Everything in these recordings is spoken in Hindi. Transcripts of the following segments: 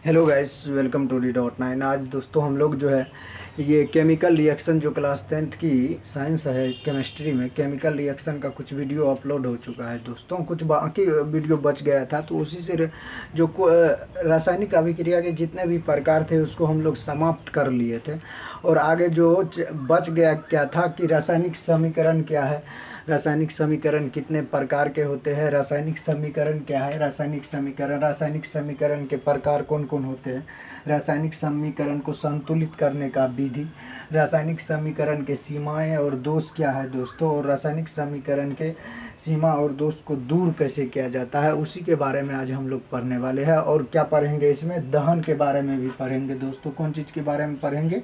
Hello guys, welcome to D.9। आज दोस्तों हम लोग जो है ये केमिकल रिएक्शन जो क्लास 10th की साइंस है केमिस्ट्री में केमिकल रिएक्शन का कुछ वीडियो अपलोड हो चुका है दोस्तों। कुछ बाकी वीडियो बच गया था तो उसी से जो रासायनिक अभिक्रिया के जितने भी प्रकार थे उसको हम लोग समाप्त कर लिए थे। और आगे जो बच गया क्या था कि रासायनिक समीकरण क्या है, रासायनिक समीकरण कितने प्रकार के होते हैं, रासायनिक समीकरण क्या है, रासायनिक समीकरण के प्रकार कौन कौन होते हैं, रासायनिक समीकरण को संतुलित करने का विधि, रासायनिक समीकरण के सीमाएं और दोष क्या है दोस्तों, और रासायनिक समीकरण के सीमा और दोष को दूर कैसे किया जाता है, उसी के बारे में आज हम लोग पढ़ने वाले हैं। और क्या पढ़ेंगे, इसमें दहन के बारे में भी पढ़ेंगे दोस्तों। कौन चीज़ के बारे में पढ़ेंगे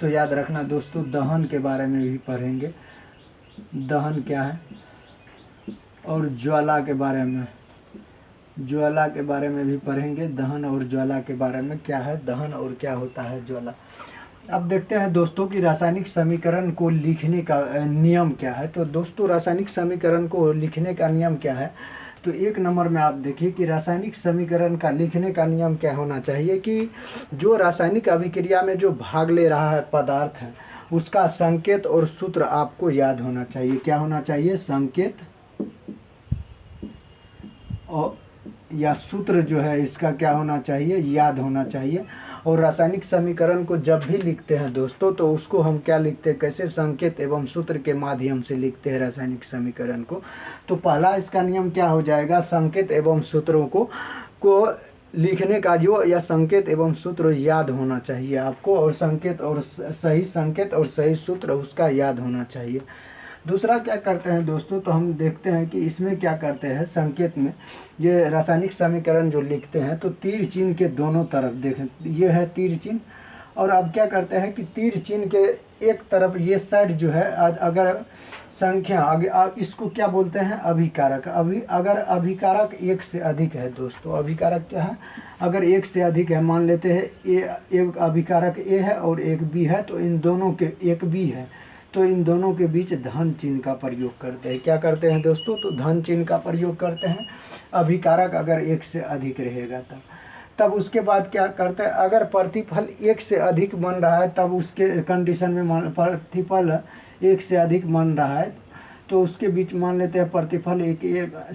तो याद रखना दोस्तों, दहन के बारे में भी पढ़ेंगे। दहन क्या है, और ज्वाला के बारे में, ज्वाला के बारे में भी पढ़ेंगे। दहन और ज्वाला के बारे में क्या है दहन और क्या होता है ज्वाला। अब देखते हैं दोस्तों कि रासायनिक समीकरण को लिखने का नियम क्या है। तो दोस्तों रासायनिक समीकरण को लिखने का नियम क्या है, तो एक नंबर में आप देखिए कि रासायनिक समीकरण का लिखने का नियम क्या होना चाहिए कि जो रासायनिक अभिक्रिया में जो भाग ले रहा है पदार्थ है उसका संकेत और सूत्र आपको याद होना चाहिए। क्या होना चाहिए, संकेत और या सूत्र जो है इसका क्या होना चाहिए, याद होना चाहिए। और रासायनिक समीकरण को जब भी लिखते हैं दोस्तों तो उसको हम क्या लिखते हैं, कैसे, संकेत एवं सूत्र के माध्यम से लिखते हैं रासायनिक समीकरण को। तो पहला इसका नियम क्या हो जाएगा, संकेत एवं सूत्रों को लिखने का जो या संकेत एवं सूत्र याद होना चाहिए आपको, और संकेत और सही सूत्र उसका याद होना चाहिए। दूसरा क्या करते हैं दोस्तों, तो हम देखते हैं कि इसमें क्या करते हैं, संकेत में ये रासायनिक समीकरण जो लिखते हैं तो तीर चिन्ह के दोनों तरफ देखें, ये है तीर चिन्ह। और अब क्या करते हैं कि तीर चिन्ह के एक तरफ ये साइड जो है अगर संख्या आगे इसको क्या बोलते हैं, अभिकारक। अगर अभिकारक एक से अधिक है दोस्तों, अभिकारक क्या है, अगर एक से अधिक है, मान लेते हैं एक अभिकारक ए है और एक बी है, तो इन दोनों के एक बी है तो इन दोनों के बीच धन चिन्ह का प्रयोग करते हैं। क्या करते हैं दोस्तों, तो धन चिन्ह का प्रयोग करते हैं अभिकारक अगर एक से अधिक रहेगा तब उसके बाद क्या करते हैं, अगर प्रतिफल एक से अधिक बन रहा है तब उसके कंडीशन में प्रतिफल एक से अधिक बन रहा है तो उसके बीच मान लेते हैं प्रतिफल एक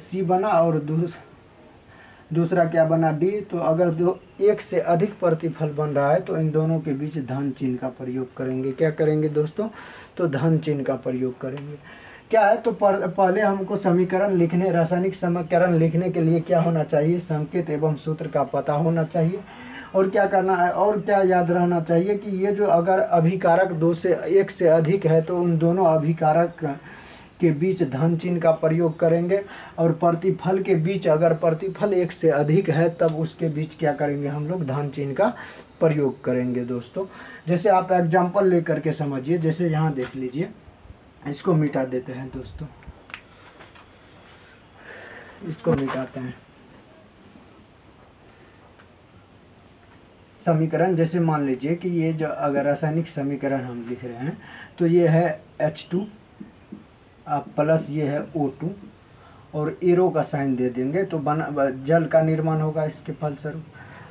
सी बना और दूसरा क्या बना डी। तो अगर एक से अधिक प्रतिफल बन रहा है तो इन दोनों के बीच धन चिन्ह का प्रयोग करेंगे। क्या करेंगे दोस्तों, तो धन चिन्ह का प्रयोग करेंगे। क्या है, तो पहले हमको समीकरण लिखने, रासायनिक समीकरण लिखने के लिए क्या होना चाहिए, संकेत एवं सूत्र का पता होना चाहिए। और क्या करना है, और क्या याद रहना चाहिए कि ये जो अगर अभिकारक दो से एक से अधिक है तो उन दोनों अभिकारक के बीच धन चिन्ह का प्रयोग करेंगे। और प्रतिफल के बीच अगर प्रतिफल एक से अधिक है तब उसके बीच क्या करेंगे, हम लोग धन चिन्ह का प्रयोग करेंगे दोस्तों। जैसे आप एग्जाम्पल लेकर के समझिए, जैसे यहाँ देख लीजिए, इसको मिटा देते हैं दोस्तों, इसको मिटाते हैं। समीकरण जैसे मान लीजिए कि ये जो अगर रासायनिक समीकरण हम लिख रहे हैं तो ये है H2 आप प्लस ये है O2 और एरो का साइन दे देंगे तो जल का निर्माण होगा इसके फलस्वरूप।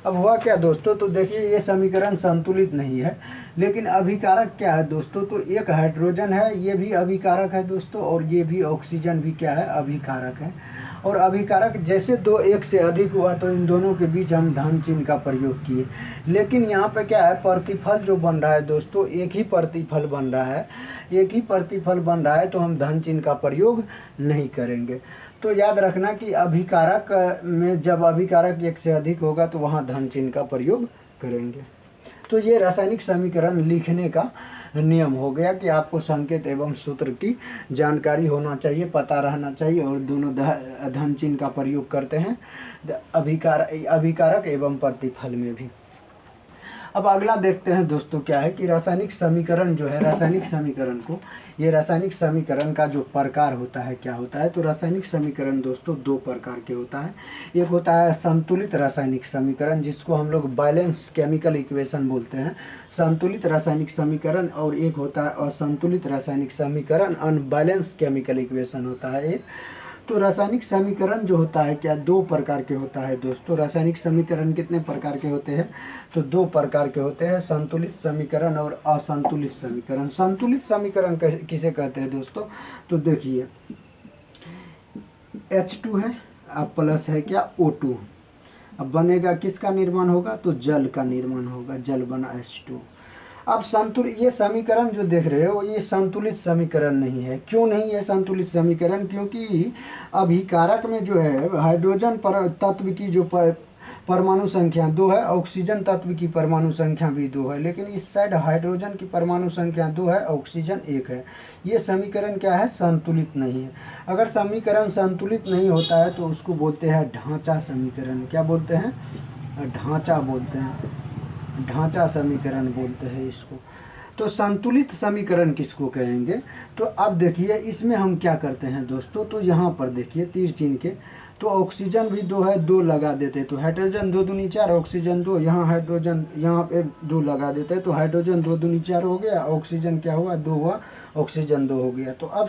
अब हुआ क्या दोस्तों, तो देखिए ये समीकरण संतुलित नहीं है, लेकिन अभिकारक क्या है दोस्तों, तो एक हाइड्रोजन है, ये भी अभिकारक है दोस्तों, और ये भी ऑक्सीजन भी क्या है, अभिकारक है। और अभिकारक जैसे दो एक से अधिक हुआ तो इन दोनों के बीच हम धन चिन्ह का प्रयोग किए। लेकिन यहाँ पे क्या है, प्रतिफल जो बन रहा है दोस्तों, एक ही प्रतिफल बन रहा है, एक ही प्रतिफल बन रहा है तो हम धन चिन्ह का प्रयोग नहीं करेंगे। तो याद रखना कि अभिकारक में जब अभिकारक एक से अधिक होगा तो वहाँ धन चिन्ह का प्रयोग करेंगे। तो ये रासायनिक समीकरण लिखने का नियम हो गया कि आपको संकेत एवं सूत्र की जानकारी होना चाहिए, पता रहना चाहिए, और दोनों धन चिन्ह का प्रयोग करते हैं अभिकारक एवं प्रतिफल में भी। अब अगला देखते हैं दोस्तों क्या है कि रासायनिक समीकरण जो है, रासायनिक समीकरण को, ये रासायनिक समीकरण का जो प्रकार होता है क्या होता है, तो रासायनिक समीकरण दोस्तों दो प्रकार के होता है। एक होता है संतुलित रासायनिक समीकरण जिसको हम लोग बैलेंस केमिकल इक्वेशन बोलते हैं, संतुलित रासायनिक समीकरण, और एक होता है असंतुलित रासायनिक समीकरण, अनबैलेंस केमिकल इक्वेशन होता है एक। तो रासायनिक समीकरण जो होता है क्या, दो प्रकार के होता है दोस्तों। रासायनिक समीकरण कितने प्रकार के होते हैं, तो दो प्रकार के होते हैं, संतुलित समीकरण और असंतुलित समीकरण। संतुलित समीकरण किसे कहते हैं दोस्तों, तो देखिए H2 है, अब प्लस है क्या O2, अब बनेगा किसका निर्माण होगा, तो जल का निर्माण होगा, जल बना H2। अब संतुलित ये समीकरण जो देख रहे हो ये संतुलित समीकरण नहीं है। क्यों नहीं है संतुलित समीकरण, क्योंकि अभिकारक में जो है हाइड्रोजन तत्व की जो परमाणु संख्या 2 है, ऑक्सीजन तत्व की परमाणु संख्या भी 2 है, लेकिन इस साइड हाइड्रोजन की परमाणु संख्या 2 है, ऑक्सीजन 1 है। ये समीकरण क्या है, संतुलित नहीं है। अगर समीकरण संतुलित नहीं होता है तो उसको बोलते हैं ढांचा समीकरण। क्या बोलते हैं, ढांचा बोलते हैं, ढांचा समीकरण बोलते हैं इसको। तो संतुलित समीकरण किसको कहेंगे, तो अब देखिए इसमें हम क्या करते हैं दोस्तों, तो यहाँ पर देखिए तीर चिन्ह के, तो ऑक्सीजन भी 2 है, 2 लगा देते, तो हाइड्रोजन 2 दूनी 4, ऑक्सीजन 2, यहाँ हाइड्रोजन यहाँ पे 2 लगा देते हैं, तो हाइड्रोजन 2 दूनी 4 हो गया, ऑक्सीजन क्या हुआ 2 हुआ, ऑक्सीजन 2 हो गया। तो अब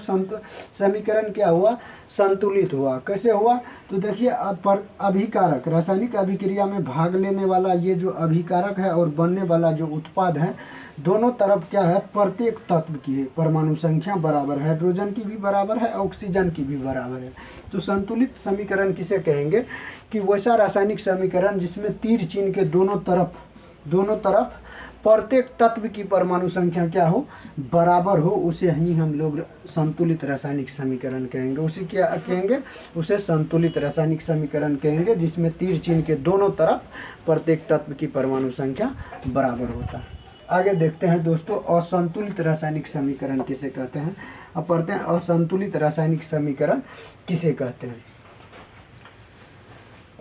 समीकरण क्या हुआ, संतुलित हुआ। कैसे हुआ, तो देखिए अभिकारक, रासायनिक अभिक्रिया में भाग लेने वाला ये जो अभिकारक है और बनने वाला जो उत्पाद है, दोनों तरफ क्या है, प्रत्येक तत्व की परमाणु संख्या बराबर है, हाइड्रोजन की भी बराबर है, ऑक्सीजन की भी बराबर है। तो संतुलित समीकरण किसे कहेंगे, कि वैसा रासायनिक समीकरण जिसमें तीर चिन्ह के दोनों तरफ प्रत्येक तत्व की परमाणु संख्या क्या हो, बराबर हो, उसे ही हम लोग संतुलित रासायनिक समीकरण कहेंगे। उसे क्या कहेंगे, उसे संतुलित रासायनिक समीकरण कहेंगे, जिसमें तीर चिन्ह के दोनों तरफ प्रत्येक तत्व की परमाणु संख्या बराबर होता है। आगे देखते हैं दोस्तों, असंतुलित रासायनिक समीकरण किसे कहते हैं। अब पढ़ते हैं असंतुलित रासायनिक समीकरण किसे कहते हैं।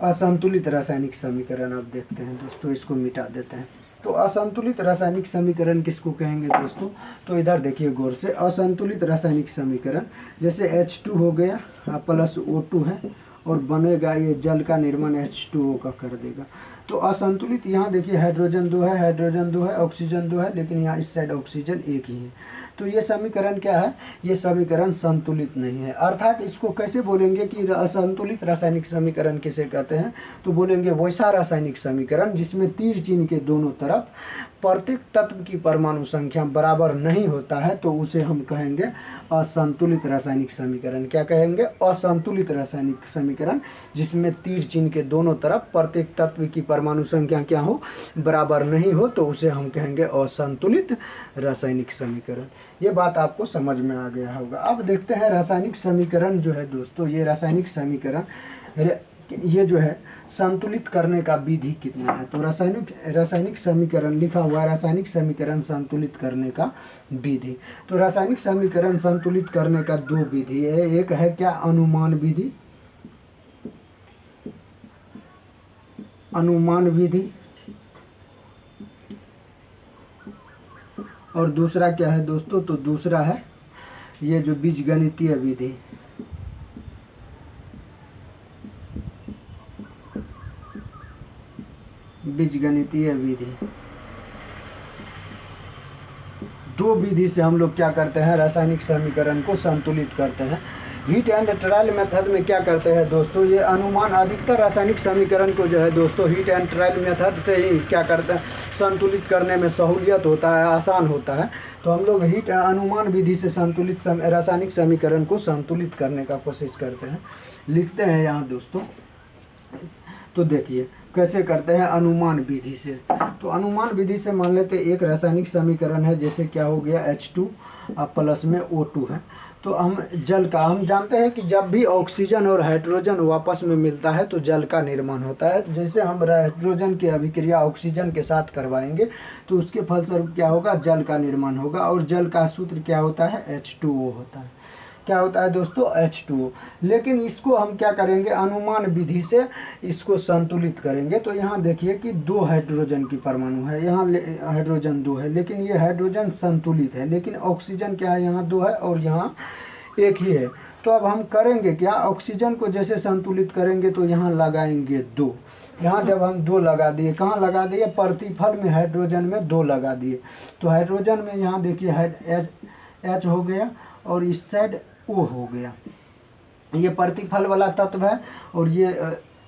असंतुलित रासायनिक समीकरण अब देखते हैं दोस्तों, इसको मिटा देते हैं। तो असंतुलित रासायनिक समीकरण किसको कहेंगे दोस्तों, तो इधर देखिए गौर से, असंतुलित रासायनिक समीकरण जैसे H2 हो गया प्लस O2 है और बनेगा ये जल का निर्माण H2O का कर देगा। तो असंतुलित, यहाँ देखिए हाइड्रोजन 2 है, हाइड्रोजन 2 है, ऑक्सीजन 2 है, लेकिन यहाँ इस साइड ऑक्सीजन 1 ही है। तो ये समीकरण क्या है, ये समीकरण संतुलित नहीं है। अर्थात इसको कैसे बोलेंगे कि असंतुलित रासायनिक समीकरण किसे कहते हैं, तो बोलेंगे वैसा रासायनिक समीकरण जिसमें तीर चिन्ह के दोनों तरफ प्रत्येक तत्व की परमाणु संख्या बराबर नहीं होता है, तो उसे हम कहेंगे असंतुलित रासायनिक समीकरण। क्या कहेंगे, असंतुलित रासायनिक समीकरण जिसमें तीर चिन्ह के दोनों तरफ प्रत्येक तत्व की परमाणु संख्या क्या हो, बराबर नहीं हो, तो उसे हम कहेंगे असंतुलित रासायनिक समीकरण। ये बात आपको समझ में आ गया होगा। अब देखते हैं रासायनिक समीकरण जो है दोस्तों, ये रासायनिक समीकरण ये जो है संतुलित करने का विधि कितना है। तो रासायनिक समीकरण लिखा हुआ है, रासायनिक समीकरण संतुलित करने का विधि। तो रासायनिक समीकरण संतुलित करने का 2 विधि है। एक है क्या, अनुमान विधि, अनुमान विधि, और दूसरा क्या है दोस्तों, तो दूसरा है ये जो बीजगणितीय विधि। बीजगणितीय विधि, 2 विधि से हम लोग क्या करते हैं, रासायनिक समीकरण को संतुलित करते हैं। हीट एंड ट्रायल मेथड में क्या करते हैं दोस्तों, ये अनुमान, अधिकतर रासायनिक समीकरण को जो है दोस्तों हीट एंड ट्रायल मेथड से ही क्या करते हैं, संतुलित करने में सहूलियत होता है, आसान होता है। तो हम लोग अनुमान विधि से संतुलित रासायनिक समीकरण को संतुलित करने का कोशिश करते हैं। लिखते हैं यहाँ दोस्तों, तो देखिए कैसे करते हैं अनुमान विधि से। तो अनुमान विधि से मान लेते हैं एक रासायनिक समीकरण है, जैसे क्या हो गया H2 प्लस में O2 है। तो हम जल का, हम जानते हैं कि जब भी ऑक्सीजन और हाइड्रोजन वापस में मिलता है तो जल का निर्माण होता है। जैसे हम हाइड्रोजन की अभिक्रिया ऑक्सीजन के साथ करवाएंगे तो उसके फलस्वरूप क्या होगा, जल का निर्माण होगा। और जल का सूत्र क्या होता है, H2O होता है। क्या होता है दोस्तों, H2O। लेकिन इसको हम क्या करेंगे, अनुमान विधि से इसको संतुलित करेंगे। तो यहाँ देखिए कि 2 हाइड्रोजन की परमाणु है, यहाँ हाइड्रोजन 2 है, लेकिन ये हाइड्रोजन संतुलित है, लेकिन ऑक्सीजन क्या है, यहाँ 2 है और यहाँ 1 ही है। तो अब हम करेंगे क्या, ऑक्सीजन को जैसे संतुलित करेंगे तो यहाँ लगाएंगे 2। यहाँ जब हम 2 लगा दिए, कहाँ लगा दिए, प्रतिफल में हाइड्रोजन में 2 लगा दिए। तो हाइड्रोजन में यहाँ देखिए H हो गया और इस साइड O हो गया। ये प्रतिफल वाला तत्व है, और ये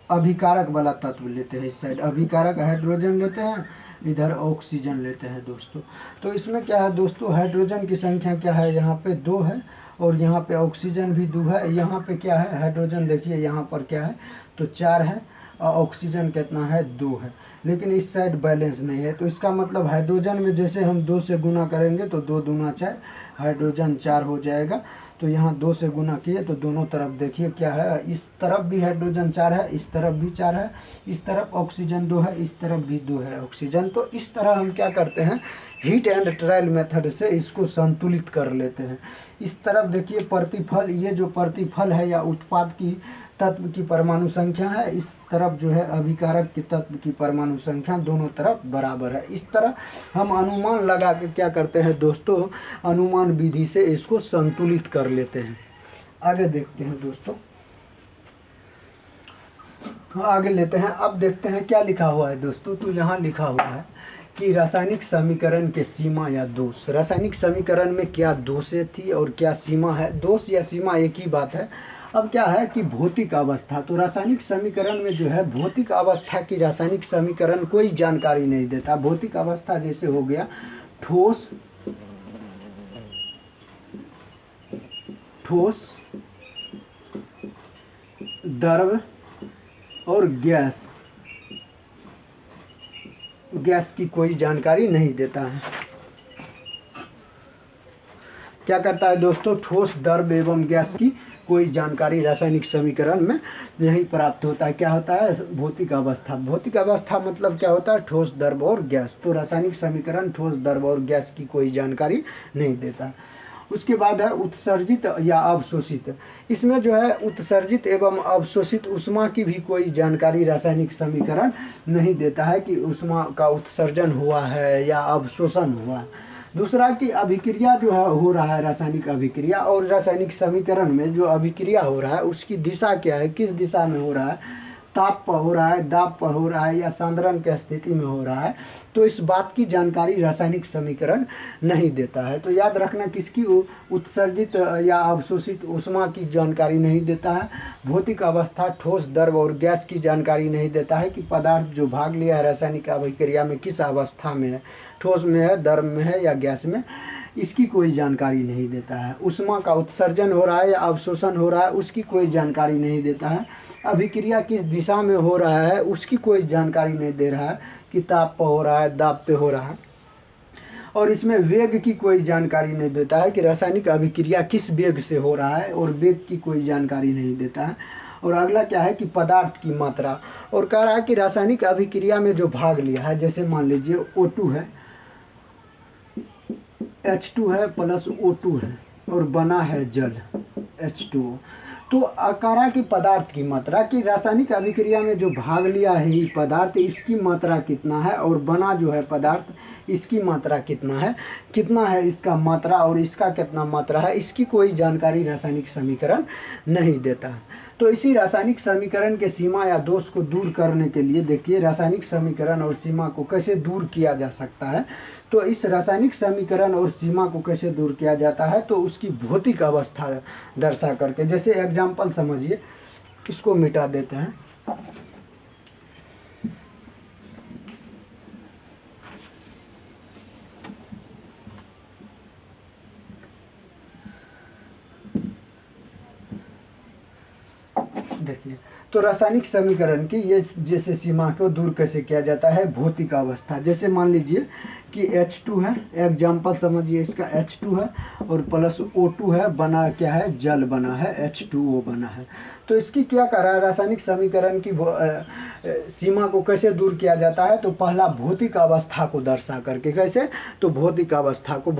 अभिकारक वाला तत्व लेते हैं। इस साइड अभिकारक हाइड्रोजन लेते हैं, इधर ऑक्सीजन लेते हैं दोस्तों। तो इसमें क्या है दोस्तों, हाइड्रोजन की संख्या क्या है, यहाँ पे 2 है, और यहाँ पे ऑक्सीजन भी 2 है। यहाँ पे क्या है, हाइड्रोजन देखिए यहाँ पर क्या है, तो 4 है, और ऑक्सीजन कितना है, 2 है। लेकिन इस साइड बैलेंस नहीं है, तो इसका मतलब हाइड्रोजन में जैसे हम 2 से गुना करेंगे तो 2 दूना 4, हाइड्रोजन 4 हो जाएगा। तो यहाँ 2 से गुना किए तो दोनों तरफ देखिए क्या है, इस तरफ भी हाइड्रोजन 4 है, इस तरफ भी 4 है, इस तरफ ऑक्सीजन 2 है, इस तरफ भी 2 है ऑक्सीजन। तो इस तरह हम क्या करते हैं, हीट एंड ट्रायल मेथड से इसको संतुलित कर लेते हैं। इस तरफ देखिए प्रतिफल, ये जो प्रतिफल है या उत्पाद की तत्व की परमाणु संख्या है, इस तरफ जो है अभिकारक की तत्व की परमाणु संख्या, दोनों तरफ बराबर है। इस तरह हम अनुमान लगा के क्या करते हैं दोस्तों, अनुमान विधि से इसको संतुलित कर लेते हैं। आगे देखते हैं दोस्तों, आगे लेते हैं। अब देखते हैं क्या लिखा हुआ है दोस्तों। तो यहाँ लिखा हुआ है कि रासायनिक समीकरण के सीमा या दोष। रासायनिक समीकरण में क्या दोषें थी और क्या सीमा है। दोष या सीमा एक ही बात है। अब क्या है कि भौतिक अवस्था, तो रासायनिक समीकरण में जो है भौतिक अवस्था की रासायनिक समीकरण कोई जानकारी नहीं देता। भौतिक अवस्था जैसे हो गया ठोस, ठोस, द्रव और गैस, गैस की कोई जानकारी नहीं देता है। क्या करता है दोस्तों, ठोस, द्रव एवं गैस की कोई जानकारी रासायनिक समीकरण में नहीं प्राप्त होता है। क्या होता है, भौतिक अवस्था। भौतिक अवस्था मतलब क्या होता है, ठोस, द्रव और गैस। तो रासायनिक समीकरण ठोस, द्रव और गैस की कोई जानकारी नहीं देता। उसके बाद है उत्सर्जित या अवशोषित। इसमें जो है उत्सर्जित एवं अवशोषित ऊष्मा की भी कोई जानकारी रासायनिक समीकरण नहीं देता है कि ऊष्मा का उत्सर्जन हुआ है या अवशोषण हुआ है। दूसरा कि अभिक्रिया जो है हो रहा है, रासायनिक अभिक्रिया, और रासायनिक समीकरण में जो अभिक्रिया हो रहा है उसकी दिशा क्या है, किस दिशा में हो रहा है, ताप पर हो रहा है, दाब पर हो रहा है या सांद्रण की स्थिति में हो रहा है। तो इस बात की जानकारी रासायनिक समीकरण नहीं देता है। तो याद रखना, किसकी, उत्सर्जित या अवशोषित ऊष्मा की जानकारी नहीं देता है। भौतिक अवस्था, ठोस, द्रव और गैस की जानकारी नहीं देता है कि पदार्थ जो भाग लिया है रासायनिक अभिक्रिया में किस अवस्था में है, ठोस में है, द्रव में है या गैस में, इसकी कोई जानकारी नहीं देता है। ऊष्मा का उत्सर्जन हो रहा है या अवशोषण हो रहा है उसकी कोई जानकारी नहीं देता है। अभिक्रिया किस दिशा में हो रहा है उसकी कोई जानकारी नहीं दे रहा है कि ताप पे हो रहा है, दाब पे हो रहा है। और इसमें वेग की कोई जानकारी नहीं देता है कि रासायनिक अभिक्रिया किस वेग से हो रहा है, और वेग की कोई जानकारी नहीं देता है। और अगला क्या है कि पदार्थ की मात्रा, और कह रहा है कि रासायनिक अभिक्रिया में जो भाग लिया है, जैसे मान लीजिए O2 है, H2 है प्लस O2 है और बना है जल H2O। तो आकारा की पदार्थ की मात्रा कि रासायनिक अभिक्रिया में जो भाग लिया है ये पदार्थ, इसकी मात्रा कितना है, और बना जो है पदार्थ इसकी मात्रा कितना है इसका मात्रा, और इसका कितना मात्रा है, इसकी कोई जानकारी रासायनिक समीकरण नहीं देता है। तो इसी रासायनिक समीकरण के सीमा या दोष को दूर करने के लिए देखिए रासायनिक समीकरण और सीमा को कैसे दूर किया जा सकता है। तो इस रासायनिक समीकरण और सीमा को कैसे दूर किया जाता है, तो उसकी भौतिक अवस्था दर्शा करके, जैसे एग्जाम्पल समझिए, इसको मिटा देते हैं। देखिए, तो रासायनिक समीकरण की ये जैसे सीमा को दूर कैसे किया जाता है, भौतिक अवस्था। जैसे मान लीजिए कि H2 है, एग्जाम्पल समझिए, इसका H2 है और प्लस O2 है, बना क्या है, जल बना है, H2O बना है। तो इसकी क्या कर रहा है, रासायनिक समीकरण की सीमा को कैसे दूर किया जाता है, तो पहला भौतिक अवस्था को दर्शा करके। कैसे, तो भौतिक अवस्था को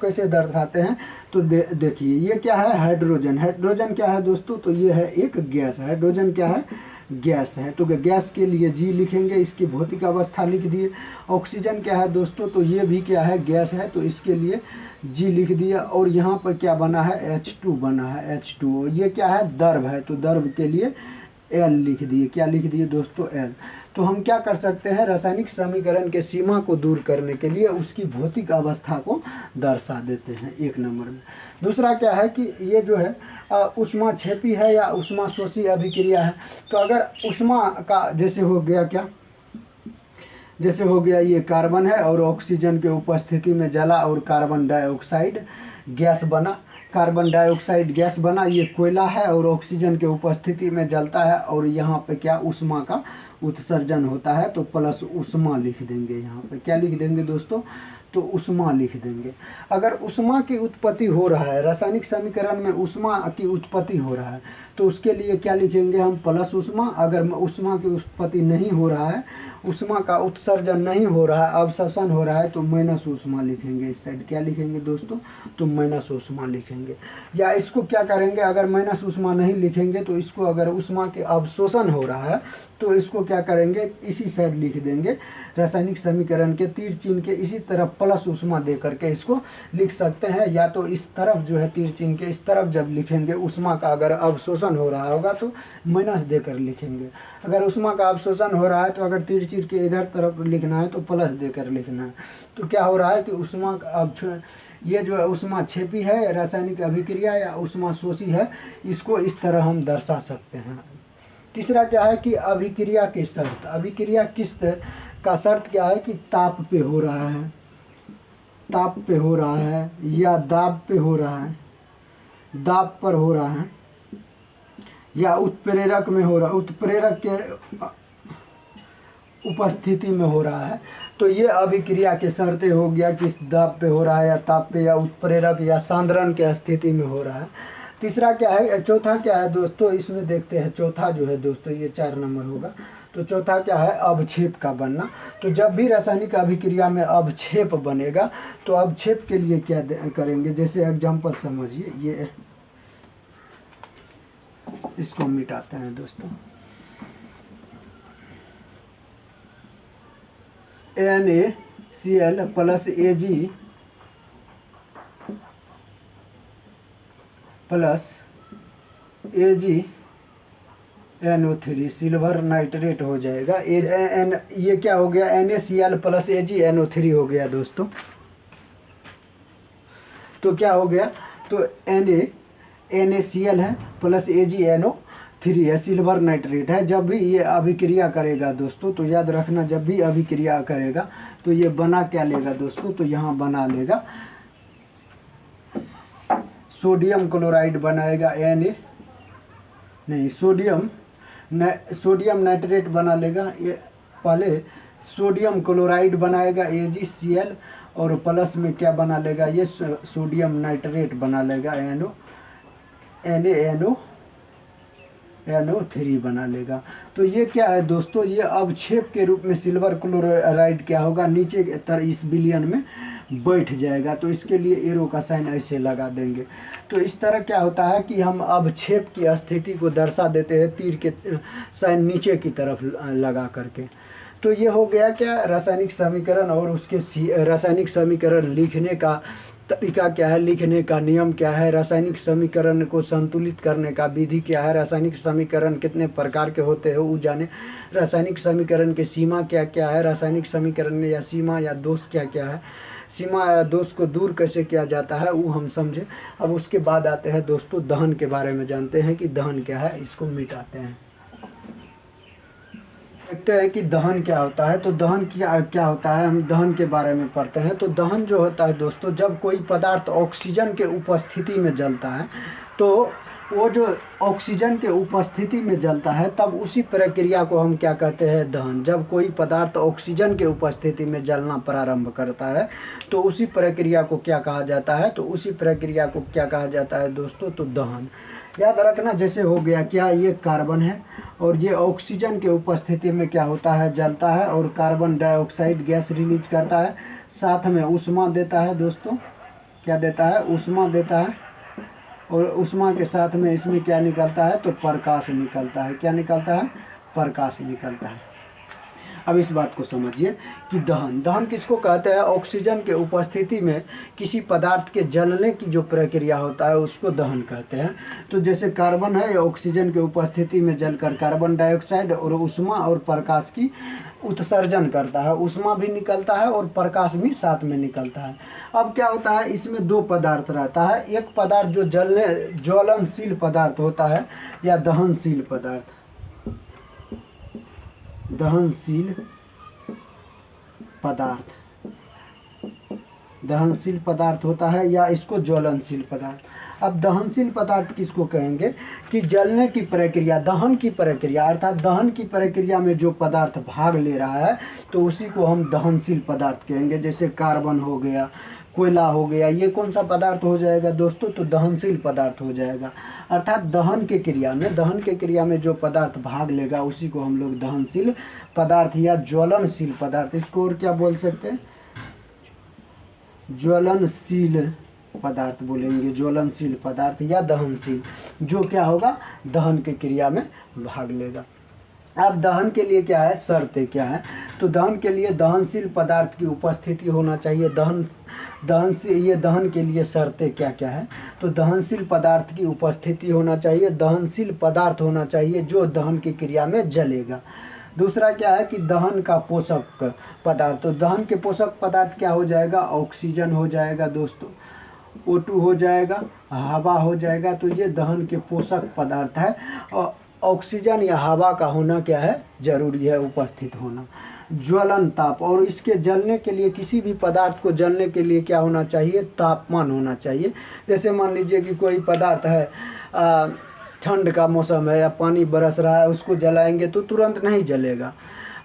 कैसे दर्शाते हैं, तो देखिए ये क्या है, हाइड्रोजन। हाइड्रोजन क्या है दोस्तों, तो ये है एक गैस। हाइड्रोजन क्या है, गैस है। तो गैस के लिए G लिखेंगे, इसकी भौतिक अवस्था लिख दिए। ऑक्सीजन क्या है दोस्तों, तो ये भी क्या है, गैस है, तो इसके लिए G लिख दिया। और यहाँ पर क्या बना है, H2 बना है, H2O। ये क्या है, द्रव है, तो द्रव के लिए L लिख दिए। क्या लिख दिए दोस्तों, L। तो हम क्या कर सकते हैं, रासायनिक समीकरण के सीमा को दूर करने के लिए उसकी भौतिक अवस्था को दर्शा देते हैं 1 नंबर में। दूसरा क्या है कि ये जो है ऊष्माक्षेपी है या ऊष्माशोषी अभिक्रिया है। तो अगर ऊष्मा का जैसे हो गया क्या, जैसे हो गया ये कार्बन है और ऑक्सीजन के उपस्थिति में जला और कार्बन डाइऑक्साइड गैस बना, कार्बन डाइऑक्साइड गैस बना, ये कोयला है और ऑक्सीजन के उपस्थिति में जलता है और यहाँ पे क्या ऊष्मा का उत्सर्जन होता है, तो प्लस ऊष्मा लिख देंगे। यहाँ पे क्या लिख देंगे दोस्तों, तो ऊष्मा लिख देंगे। अगर ऊष्मा की उत्पत्ति हो रहा है, रासायनिक समीकरण में ऊष्मा की उत्पत्ति हो रहा है, तो उसके लिए क्या लिखेंगे हम, प्लस ऊष्मा। अगर ऊष्मा की उत्पत्ति नहीं हो रहा है, ऊष्मा का उत्सर्जन नहीं हो रहा है, अवशोषण हो रहा है, तो माइनस ऊष्मा लिखेंगे। इस साइड क्या लिखेंगे दोस्तों, तो माइनस ऊष्मा लिखेंगे। या इसको क्या करेंगे, अगर माइनस ऊष्मा नहीं लिखेंगे तो इसको, अगर ऊष्मा के अवशोषण हो रहा है तो इसको क्या करेंगे, इसी साइड लिख देंगे। रासायनिक समीकरण के तीर चिन्ह के इसी तरफ प्लस ऊष्मा दे करके इसको लिख सकते हैं। या तो इस तरफ जो है तीर चिन्ह के इस तरफ जब लिखेंगे, ऊष्मा का अगर अवशोषण हो रहा होगा तो माइनस देकर लिखेंगे। अगर ऊष्मा का अवशोषण हो रहा है तो अगर तीर चिन्ह के इधर तरफ लिखना है तो प्लस देकर लिखना है। तो क्या हो रहा है कि ऊष्मा का ये जो है ऊष्माक्षेपी है, रासायनिक अभिक्रिया या ऊष्माशोषी है, इसको इस तरह हम दर्शा सकते हैं। तीसरा क्या है कि अभिक्रिया की शर्त। अभिक्रिया किस का शर्त क्या है कि ताप पे हो रहा है, ताप पे हो रहा है या दाब पे हो रहा है, दाब पर हो रहा है, या उत्प्रेरक में हो रहा है, उत्प्रेरक के उपस्थिति में हो रहा है। तो ये अभिक्रिया के शर्तें हो गया, किस दाब पे हो रहा है या ताप पे या उत्प्रेरक या सांद्रण के स्थिति में हो रहा है। तीसरा क्या है, चौथा क्या है दोस्तों, इसमें देखते हैं। चौथा जो है दोस्तों ये 4 नंबर होगा। तो चौथा क्या है, अवक्षेप का बनना। तो जब भी रासायनिक अभिक्रिया में अवक्षेप बनेगा तो अवक्षेप के लिए क्या करेंगे, जैसे एग्जाम्पल समझिए, ये इसको मिटाते हैं दोस्तों। NaCl plus Ag plus AgNO3 silver nitrate हो जाएगा। ये क्या हो गया, NaCl प्लस AgNO3 हो गया दोस्तों। तो क्या हो गया, तो NaCl है प्लस AgNO3 है, सिल्वर नाइट्रेट है। जब भी ये अभिक्रिया करेगा दोस्तों, तो याद रखना, जब भी अभिक्रिया करेगा तो ये बना क्या लेगा दोस्तों, तो यहाँ बना लेगा सोडियम क्लोराइड बनाएगा, सोडियम नाइट्रेट बना लेगा। ये पहले सोडियम क्लोराइड बनाएगा AgCl, और प्लस में क्या बना लेगा, ये सोडियम नाइट्रेट बना लेगा NaNO3 बना लेगा। तो ये क्या है दोस्तों, ये अवक्षेप के रूप में सिल्वर क्लोराइड क्या होगा, नीचे की तरह इस विलयन में बैठ जाएगा। तो इसके लिए एरो का साइन ऐसे लगा देंगे। तो इस तरह क्या होता है कि हम अवक्षेप की स्थिति को दर्शा देते हैं तीर के साइन नीचे की तरफ लगा करके। तो ये हो गया क्या, रासायनिक समीकरण और उसके रासायनिक समीकरण लिखने का तरीका क्या है, लिखने का नियम क्या है, रासायनिक समीकरण को संतुलित करने का विधि क्या है, रासायनिक समीकरण कितने प्रकार के होते हैं वो जाने, रासायनिक समीकरण के सीमा क्या क्या है, रासायनिक समीकरण या सीमा या दोष क्या क्या है, सीमा या दोष को दूर कैसे किया जाता है वो हम समझे। अब उसके बाद आते हैं दोस्तों दहन के बारे में, जानते हैं कि दहन क्या है, इसको मिटाते हैं। देखते हैं कि दहन क्या होता है। तो दहन क्या होता है, हम दहन के बारे में पढ़ते हैं। तो दहन जो होता है दोस्तों, जब कोई पदार्थ ऑक्सीजन के उपस्थिति में जलता है, तो वो जो ऑक्सीजन के उपस्थिति में जलता है, तब उसी प्रक्रिया को हम क्या कहते हैं, दहन। जब कोई पदार्थ ऑक्सीजन के उपस्थिति में जलना प्रारंभ करता है तो उसी प्रक्रिया को क्या कहा जाता है, तो उसी प्रक्रिया को क्या कहा जाता है दोस्तों, तो दहन। याद रखना, जैसे हो गया क्या, ये कार्बन है और ये ऑक्सीजन के उपस्थिति में क्या होता है, जलता है और कार्बन डाइऑक्साइड गैस रिलीज करता है, साथ में ऊष्मा देता है दोस्तों। क्या देता है, ऊष्मा देता है, और ऊष्मा के साथ में इसमें क्या निकलता है, तो प्रकाश निकलता है। क्या निकलता है, प्रकाश निकलता है। अब इस बात को समझिए कि दहन किसको कहते हैं? ऑक्सीजन के उपस्थिति में किसी पदार्थ के जलने की जो प्रक्रिया होता है उसको दहन कहते हैं। तो जैसे कार्बन है, ऑक्सीजन के उपस्थिति में जलकर कार्बन डाइऑक्साइड और ऊष्मा और प्रकाश की उत्सर्जन करता है। ऊष्मा भी निकलता है और प्रकाश भी साथ में निकलता है। अब क्या होता है, इसमें दो पदार्थ रहता है। एक पदार्थ जो ज्वलनशील पदार्थ होता है या दहनशील पदार्थ, दहनशील पदार्थ होता है या इसको ज्वलनशील पदार्थ। अब दहनशील पदार्थ किसको कहेंगे? कि जलने की प्रक्रिया, दहन की प्रक्रिया, अर्थात दहन की प्रक्रिया में जो पदार्थ भाग ले रहा है तो उसी को हम दहनशील पदार्थ कहेंगे। जैसे कार्बन हो गया, कोयला हो गया, ये कौन सा पदार्थ हो जाएगा दोस्तों? तो दहनशील पदार्थ हो जाएगा। अर्थात दहन के क्रिया में जो पदार्थ भाग लेगा उसी को हम लोग दहनशील पदार्थ या ज्वलनशील पदार्थ, इसको और क्या बोल सकते हैं? ज्वलनशील पदार्थ बोलेंगे, ज्वलनशील पदार्थ या दहनशील, जो क्या होगा? दहन की क्रिया में भाग लेगा। अब दहन के लिए क्या है, शर्तें क्या है? तो दहन के लिए दहनशील पदार्थ की उपस्थिति होना चाहिए। दहन के लिए शर्तें क्या क्या है? तो दहनशील पदार्थ की उपस्थिति होना चाहिए, दहनशील पदार्थ होना चाहिए जो दहन की क्रिया में जलेगा। दूसरा क्या है कि दहन का पोषक पदार्थ, तो दहन के पोषक पदार्थ क्या हो जाएगा? ऑक्सीजन हो जाएगा दोस्तों, O2 हो जाएगा, हवा हो जाएगा। तो ये दहन के पोषक पदार्थ है। और ऑक्सीजन या हवा का होना क्या है? जरूरी है, उपस्थित होना। ज्वलन ताप, और इसके जलने के लिए, किसी भी पदार्थ को जलने के लिए क्या होना चाहिए? तापमान होना चाहिए। जैसे मान लीजिए कि कोई पदार्थ है, ठंड का मौसम है या पानी बरस रहा है, उसको जलाएंगे तो तुरंत नहीं जलेगा।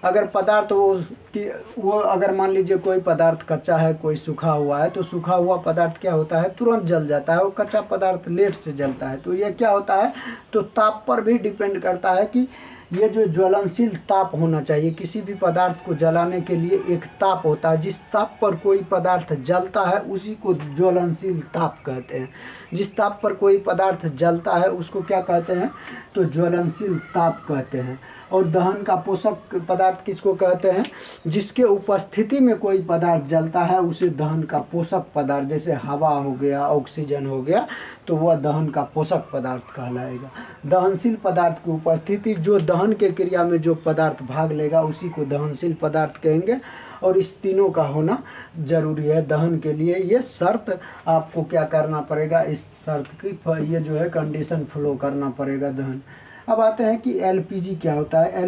अगर पदार्थ वो अगर मान लीजिए कोई पदार्थ कच्चा है, कोई सूखा हुआ है, तो सूखा हुआ पदार्थ क्या होता है? तुरंत जल जाता है, और कच्चा पदार्थ लेट से जलता है। तो ये क्या होता है? तो ताप पर भी डिपेंड करता है कि ये जो ज्वलनशील ताप होना चाहिए। किसी भी पदार्थ को जलाने के लिए एक ताप होता है, जिस ताप पर कोई पदार्थ जलता है उसी को ज्वलनशील ताप कहते हैं। जिस ताप पर कोई पदार्थ जलता है उसको क्या कहते हैं? तो ज्वलनशील ताप कहते हैं। और दहन का पोषक पदार्थ किसको कहते हैं? जिसके उपस्थिति में कोई पदार्थ जलता है उसे दहन का पोषक पदार्थ, जैसे हवा हो गया, ऑक्सीजन हो गया, तो वह दहन का पोषक पदार्थ कहलाएगा। दहनशील पदार्थ की उपस्थिति, जो दहन के क्रिया में जो पदार्थ भाग लेगा उसी को दहनशील पदार्थ कहेंगे। और इस तीनों का होना जरूरी है दहन के लिए। ये शर्त आपको क्या करना पड़ेगा? इस शर्त की ये जो है कंडीशन फॉलो करना पड़ेगा दहन। अब आते हैं कि एलपीजी क्या होता है?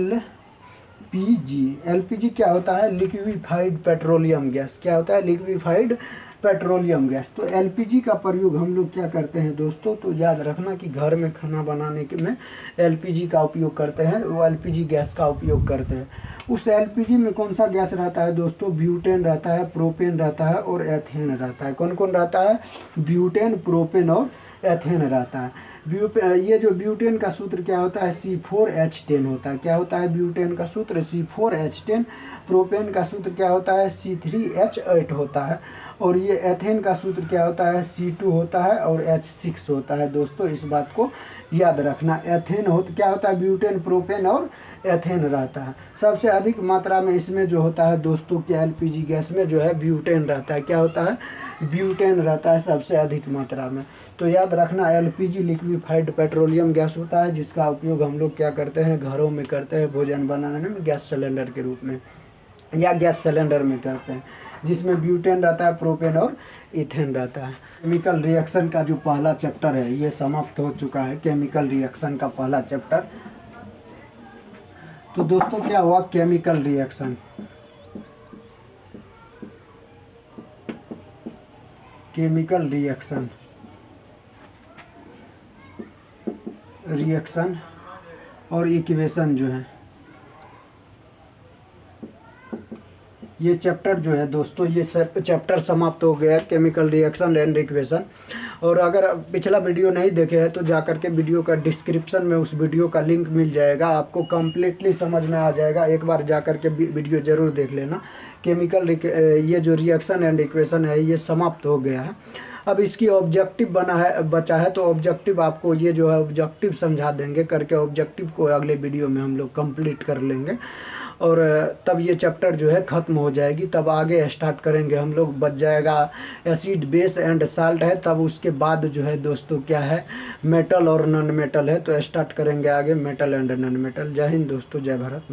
एलपीजी क्या होता है? Liquefied petroleum gas. क्या होता है? Liquefied petroleum gas. तो एलपीजी का प्रयोग हम लोग क्या करते हैं दोस्तों? तो याद रखना कि घर में खाना बनाने के में एलपीजी का उपयोग करते हैं, वो एलपीजी गैस का उपयोग करते हैं। उस एलपीजी में कौन सा गैस रहता है दोस्तों? ब्यूटेन रहता है, प्रोपेन रहता है और एथेन रहता है। कौन कौन रहता है? ब्यूटेन, प्रोपेन और एथेन रहता है। ये जो ब्यूटेन का सूत्र क्या होता है? C4H10 होता है। क्या होता है ब्यूटेन का सूत्र? C4H10। प्रोपेन का सूत्र क्या होता है? C3H8 होता है। और ये एथेन का सूत्र क्या होता है? C2 होता है और H6 होता है। दोस्तों इस बात को याद रखना। क्या होता है? ब्यूटेन, प्रोपेन और एथेन रहता है। सबसे अधिक मात्रा में इसमें जो होता है दोस्तों कि एलपीजी गैस में जो है ब्यूटेन रहता है। क्या होता है? ब्यूटेन रहता है सबसे अधिक मात्रा में। तो याद रखना एलपीजी लिक्विफाइड पेट्रोलियम गैस होता है, जिसका उपयोग हम लोग क्या करते हैं? घरों में करते हैं भोजन बनाने में, गैस सिलेंडर के रूप में या गैस सिलेंडर में करते हैं, जिसमें ब्यूटेन रहता है, प्रोपेन और इथेन रहता है। केमिकल रिएक्शन का जो पहला चैप्टर है ये समाप्त हो चुका है। केमिकल रिएक्शन का पहला चैप्टर। तो दोस्तों क्या हुआ? केमिकल रिएक्शन, केमिकल रिएक्शन और इक्वेशन जो है, ये चैप्टर जो है दोस्तों, ये चैप्टर समाप्त हो गया है, केमिकल रिएक्शन एंड इक्वेशन। और अगर पिछला वीडियो नहीं देखे हैं तो जाकर के वीडियो का डिस्क्रिप्शन में उस वीडियो का लिंक मिल जाएगा, आपको कम्प्लीटली समझ में आ जाएगा। एक बार जाकर के वीडियो ज़रूर देख लेना। ये जो रिएक्शन एंड इक्वेशन है ये समाप्त हो गया है। अब इसकी ऑब्जेक्टिव बचा है, तो ऑब्जेक्टिव आपको ये जो है ऑब्जेक्टिव समझा देंगे करके, ऑब्जेक्टिव को अगले वीडियो में हम लोग कंप्लीट कर लेंगे। और तब ये चैप्टर जो है ख़त्म हो जाएगी। तब आगे स्टार्ट करेंगे हम लोग, बच जाएगा एसिड बेस एंड साल्ट है, तब उसके बाद जो है दोस्तों क्या है मेटल और नॉन मेटल है। तो स्टार्ट करेंगे आगे मेटल एंड नॉन मेटल। जय हिंद दोस्तों, जय भारत।